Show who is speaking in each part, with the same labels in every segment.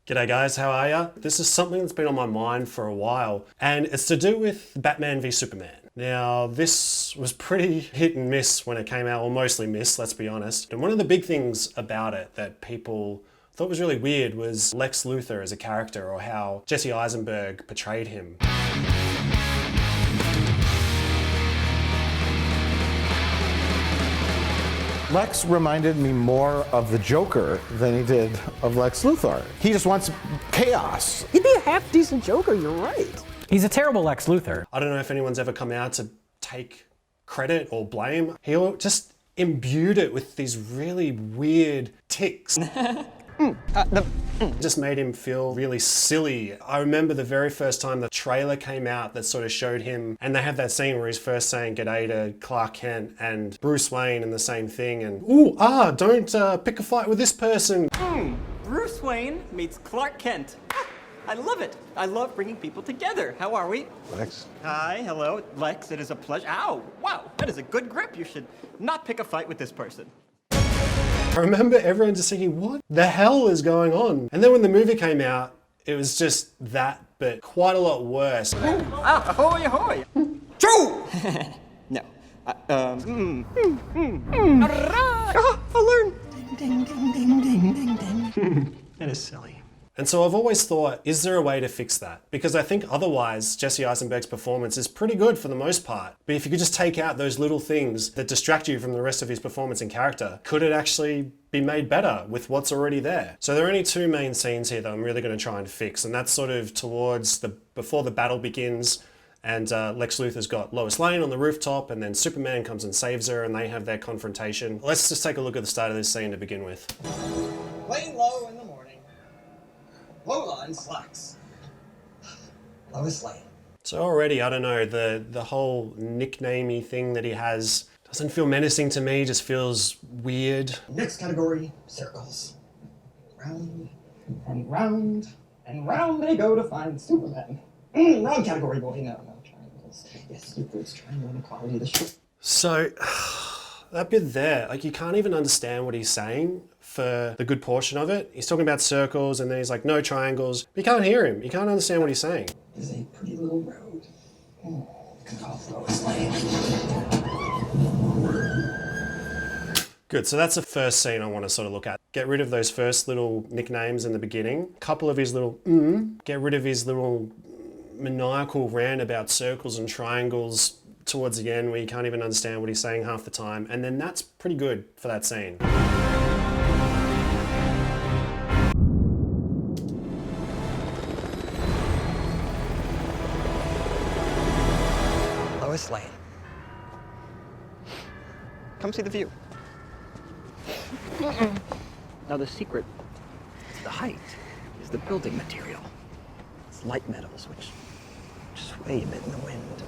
Speaker 1: G'day guys, how are ya? This is something that's been on my mind for a while, and it's to do with Batman v Superman. Now, this was pretty hit and miss when it came out, or mostly miss, let's be honest. And one of the big things about it that people thought was really weird was Lex Luthor as a character, or how Jesse Eisenberg portrayed him.
Speaker 2: Lex reminded me more of the Joker than he did of Lex Luthor. He just wants chaos.
Speaker 3: He'd be a half-decent Joker, you're right.
Speaker 4: He's a terrible Lex Luthor.
Speaker 1: I don't know if anyone's ever come out to take credit or blame. He just imbued it with these really weird tics. Just made him feel really silly. I remember the very first time the trailer came out that sort of showed him, and they have that scene where he's first saying g'day to Clark Kent and Bruce Wayne and the same thing, and don't pick a fight with this person.
Speaker 3: Bruce Wayne meets Clark Kent. I love it. I love bringing people together. How are we?
Speaker 2: Lex.
Speaker 3: Hi, hello, Lex. It is a pleasure. Ow, wow, that is a good grip. You should not pick a fight with this person.
Speaker 1: I remember everyone just thinking, what the hell is going on? And then when the movie came out, it was just that, but quite a lot worse.
Speaker 3: Ahoy, ahoy. True! No. I'll learn. Ding, ding, ding, ding, ding, ding, ding. That is silly.
Speaker 1: And so I've always thought, is there a way to fix that? Because I think otherwise, Jesse Eisenberg's performance is pretty good for the most part. But if you could just take out those little things that distract you from the rest of his performance and character, could it actually be made better with what's already there? So there are only two main scenes here that I'm really going to try and fix. And that's sort of towards before the battle begins, and Lex Luthor's got Lois Lane on the rooftop, and then Superman comes and saves her, and they have their confrontation. Let's just take a look at the start of this scene to begin with.
Speaker 5: Laying low in the morning. Low line slacks. Lois Lane.
Speaker 1: So already, I don't know, the whole nicknamey thing that he has doesn't feel menacing to me, just feels weird.
Speaker 5: Next category, circles. Round and round and round they go to find Superman. Wrong category, boy. No, triangles. Yes, Euclid's triangle inequality.
Speaker 1: So, that bit there, like you can't even understand what he's saying for the good portion of it. He's talking about circles and then he's like, no triangles. You can't hear him. You can't understand what he's saying.
Speaker 5: There's a pretty little road. Can call Lois Lane.
Speaker 1: Good, so that's the first scene I want to sort of look at. Get rid of those first little nicknames in the beginning. A couple of his little Get rid of his little maniacal rant about circles and triangles towards the end where you can't even understand what he's saying half the time. And then that's pretty good for that scene.
Speaker 3: Lois Lane. Come see the view. Now the secret to the height is the building material. It's light metals, which sway a bit in the wind.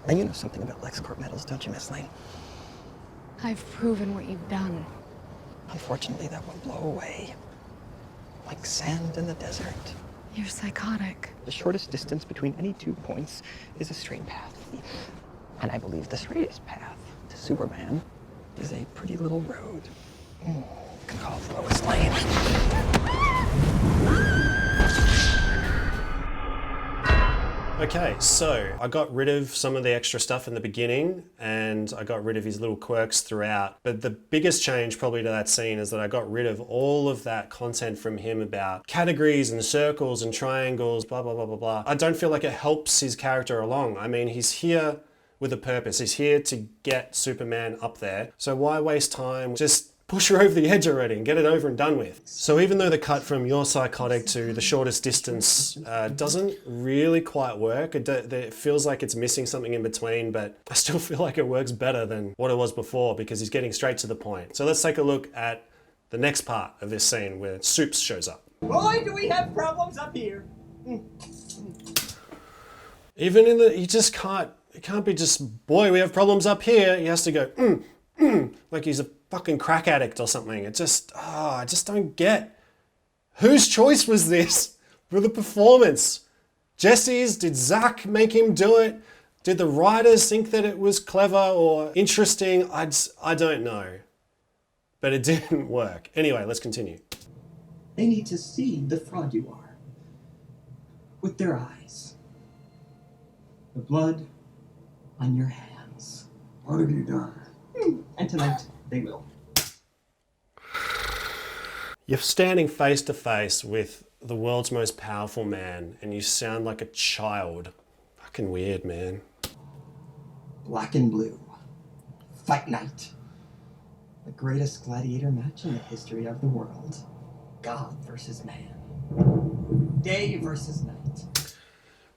Speaker 3: And you know something about LexCorp metals, don't you, Miss Lane?
Speaker 6: I've proven what you've done.
Speaker 3: Unfortunately, that will blow away. Like sand in the desert.
Speaker 6: You're psychotic.
Speaker 3: The shortest distance between any 2 points is a straight path. And I believe the straightest path to Superman is a pretty little road. You can call it Lois Lane.
Speaker 1: Okay, so I got rid of some of the extra stuff in the beginning and I got rid of his little quirks throughout. But the biggest change probably to that scene is that I got rid of all of that content from him about categories and circles and triangles, blah, blah, blah, blah, blah. I don't feel like it helps his character along. I mean, he's here with a purpose. He's here to get Superman up there. So why waste time? Just push her over the edge already and get it over and done with. So even though the cut from you're psychotic to the shortest distance doesn't really quite work, it feels like it's missing something in between, but I still feel like it works better than what it was before because he's getting straight to the point. So let's take a look at the next part of this scene where Supes shows up.
Speaker 5: Boy, do we have problems up here.
Speaker 1: Even in the, it can't be just, boy, we have problems up here. He has to go, like he's a fucking crack addict or something. It just, I just don't get. Whose choice was this for the performance? Jesse's? Did Zach make him do it? Did the writers think that it was clever or interesting? I don't know. but it didn't work. Anyway, let's continue.
Speaker 5: They need to see the fraud you are. With their eyes. The blood on your hands.
Speaker 7: What have you done?
Speaker 5: And tonight, they will.
Speaker 1: You're standing face to face with the world's most powerful man, and you sound like a child. Fucking weird, man.
Speaker 5: Black and blue. Fight night. The greatest gladiator match in the history of the world. God versus man. Day versus night.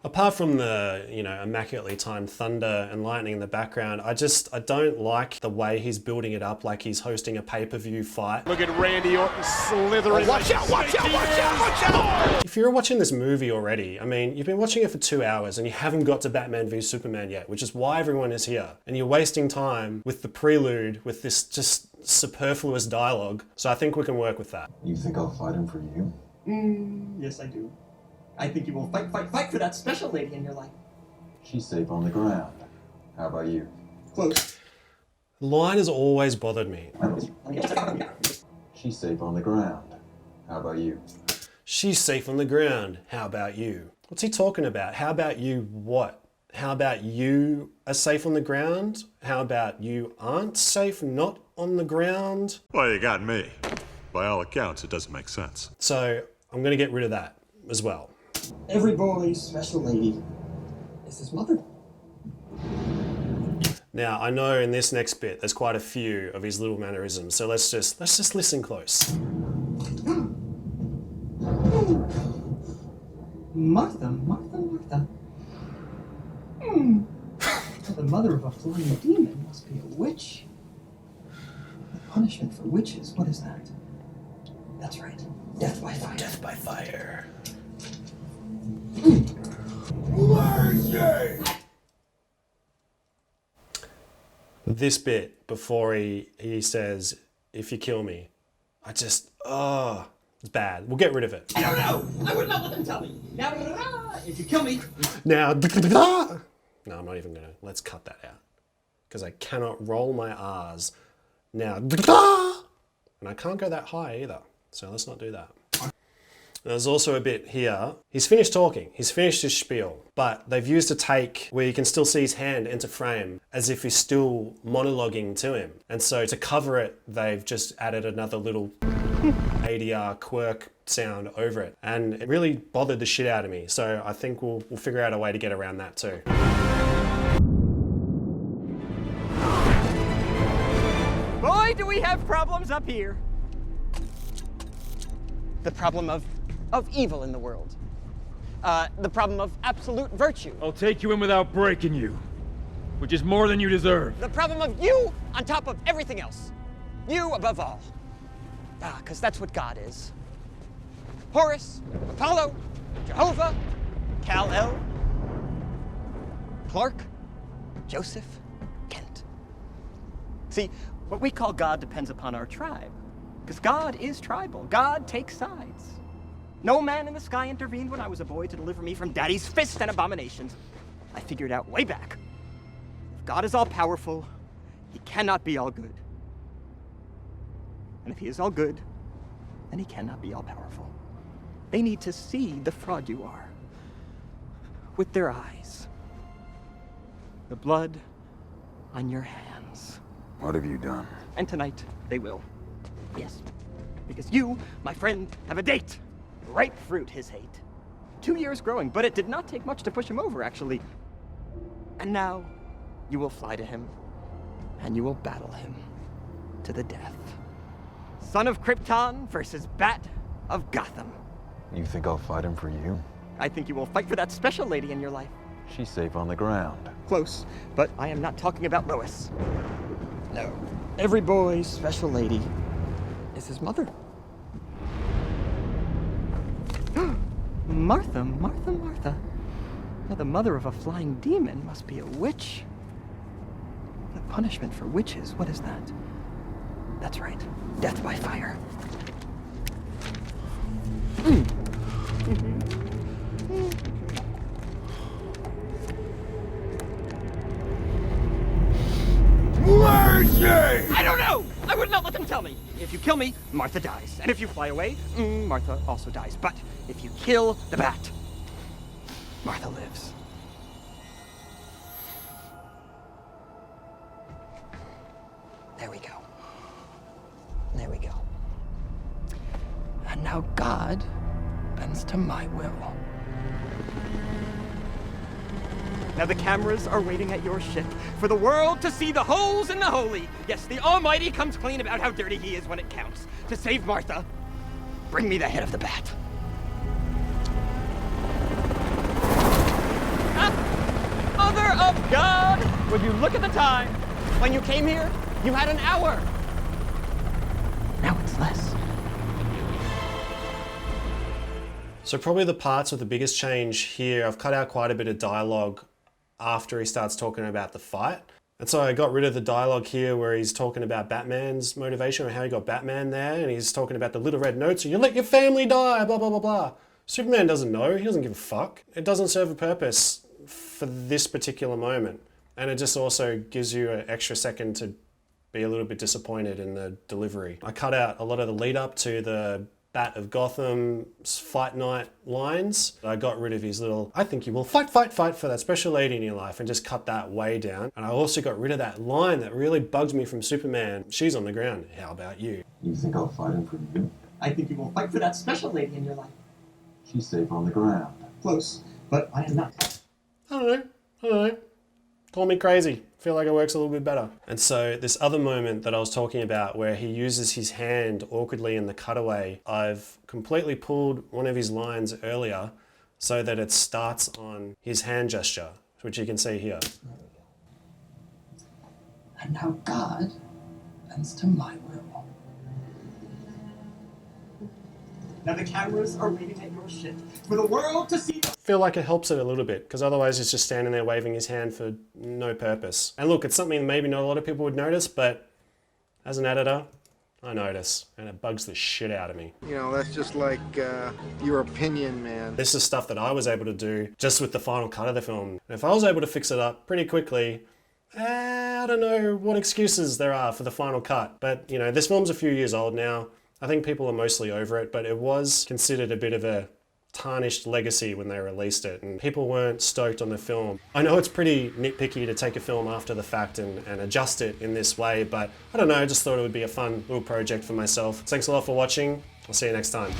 Speaker 1: Apart from the, immaculately timed thunder and lightning in the background, I don't like the way he's building it up like he's hosting a pay-per-view fight.
Speaker 8: Look at Randy Orton slithering.
Speaker 2: Watch out, watch out, watch out, watch out!
Speaker 1: If you're watching this movie already, you've been watching it for 2 hours and you haven't got to Batman v Superman yet, which is why everyone is here. And you're wasting time with the prelude, with this just superfluous dialogue. So I think we can work with that.
Speaker 7: You think I'll fight him for you?
Speaker 5: Yes, I do. I think you will fight for that special lady in your life.
Speaker 7: She's safe on the ground. How about you?
Speaker 5: Close.
Speaker 1: The line has always bothered me.
Speaker 7: She's safe on the ground. How about you?
Speaker 1: She's safe on the ground. How about you? What's he talking about? How about you what? How about you are safe on the ground? How about you aren't safe, not on the ground?
Speaker 9: Well, you got me. By all accounts, it doesn't make sense.
Speaker 1: So I'm going to get rid of that as well.
Speaker 5: Every boy's special lady is his mother.
Speaker 1: Now, I know in this next bit, there's quite a few of his little mannerisms, so let's just listen close.
Speaker 5: Martha, Martha, Martha. The mother of a flying demon must be a witch. The punishment for witches, what is that? That's right. Death by fire.
Speaker 1: Death by fire. This bit before he says, if you kill me, it's bad. We'll get rid of it.
Speaker 5: I don't know. I would not let them tell me. Now, if you kill me.
Speaker 1: Now, no, I'm not even gonna. Let's cut that out. Because I cannot roll my R's. Now, and I can't go that high either. So let's not do that. There's also a bit here. He's finished talking. He's finished his spiel. But they've used a take where you can still see his hand enter frame as if he's still monologuing to him. And so to cover it, they've just added another little ADR quirk sound over it. And it really bothered the shit out of me. So I think we'll figure out a way to get around that too.
Speaker 3: Boy, do we have problems up here. The problem of evil in the world. The problem of absolute virtue.
Speaker 10: I'll take you in without breaking you, which is more than you deserve.
Speaker 3: The problem of you on top of everything else. You above all. Because that's what God is. Horus, Apollo, Jehovah, Kal-El, Clark, Joseph, Kent. See, what we call God depends upon our tribe. Because God is tribal. God takes sides. No man in the sky intervened when I was a boy to deliver me from Daddy's fists and abominations. I figured out way back. If God is all powerful, he cannot be all good. And if he is all good, then he cannot be all powerful. They need to see the fraud you are. With their eyes. The blood on your hands.
Speaker 7: What have you done?
Speaker 3: And tonight, they will. Yes, because you, my friend, have a date. Ripe fruit, his hate. 2 years growing, but it did not take much to push him over, actually. And now, you will fly to him, and you will battle him to the death. Son of Krypton versus Bat of Gotham.
Speaker 7: You think I'll fight him for you?
Speaker 3: I think you will fight for that special lady in your life.
Speaker 7: She's safe on the ground.
Speaker 3: Close, but I am not talking about Lois. No. Every boy's special lady is his mother. Martha, Martha, Martha. Now the mother of a flying demon must be a witch. The punishment for witches, what is that? That's right, death by fire.
Speaker 10: Mercy!
Speaker 3: I don't know! I would not let them Don't tell me. If you kill me, Martha dies. And if you fly away, Martha also dies. But if you kill the bat, Martha lives. There we go. There we go. And now God bends to my will. Now the cameras are waiting at your ship for the world to see the holes in the holy. Yes, the Almighty comes clean about how dirty he is when it counts. To save Martha, bring me the head of the bat. Mother of God! Would you look at the time? When you came here, you had an hour. Now it's less.
Speaker 1: So probably the parts with the biggest change here, I've cut out quite a bit of dialogue after he starts talking about the fight. And so I got rid of the dialogue here where he's talking about Batman's motivation or how he got Batman there, and he's talking about the little red notes, you let your family die, blah, blah, blah, blah. Superman doesn't know, he doesn't give a fuck. It doesn't serve a purpose for this particular moment. And it just also gives you an extra second to be a little bit disappointed in the delivery. I cut out a lot of the lead up to the Bat of Gotham's fight night lines. I got rid of his little, I think you will fight, fight, fight for that special lady in your life, and just cut that way down. And I also got rid of that line that really bugs me from Superman. She's on the ground, how about you?
Speaker 7: You think I'll fight him for you?
Speaker 5: I think you will fight for that special lady in your life.
Speaker 7: She's safe on the ground.
Speaker 5: Close, but I am not.
Speaker 1: I don't know. Call me crazy. Feel like it works a little bit better. And so this other moment that I was talking about where he uses his hand awkwardly in the cutaway, I've completely pulled one of his lines earlier so that it starts on his hand gesture, which you can see here.
Speaker 5: And now God bends to my will. Now the cameras are waiting at your ship for the world to see.
Speaker 1: Feel like it helps it a little bit, because otherwise he's just standing there waving his hand for no purpose. And look, it's something maybe not a lot of people would notice, but as an editor, I notice, and it bugs the shit out of me.
Speaker 8: You know, that's just like your opinion, man.
Speaker 1: This is stuff that I was able to do just with the final cut of the film. And if I was able to fix it up pretty quickly, I don't know what excuses there are for the final cut. But, you know, this film's a few years old now. I think people are mostly over it, but it was considered a bit of a tarnished legacy when they released it, and people weren't stoked on the film. I know it's pretty nitpicky to take a film after the fact and adjust it in this way, but I don't know, I just thought it would be a fun little project for myself. Thanks a lot for watching. I'll see you next time.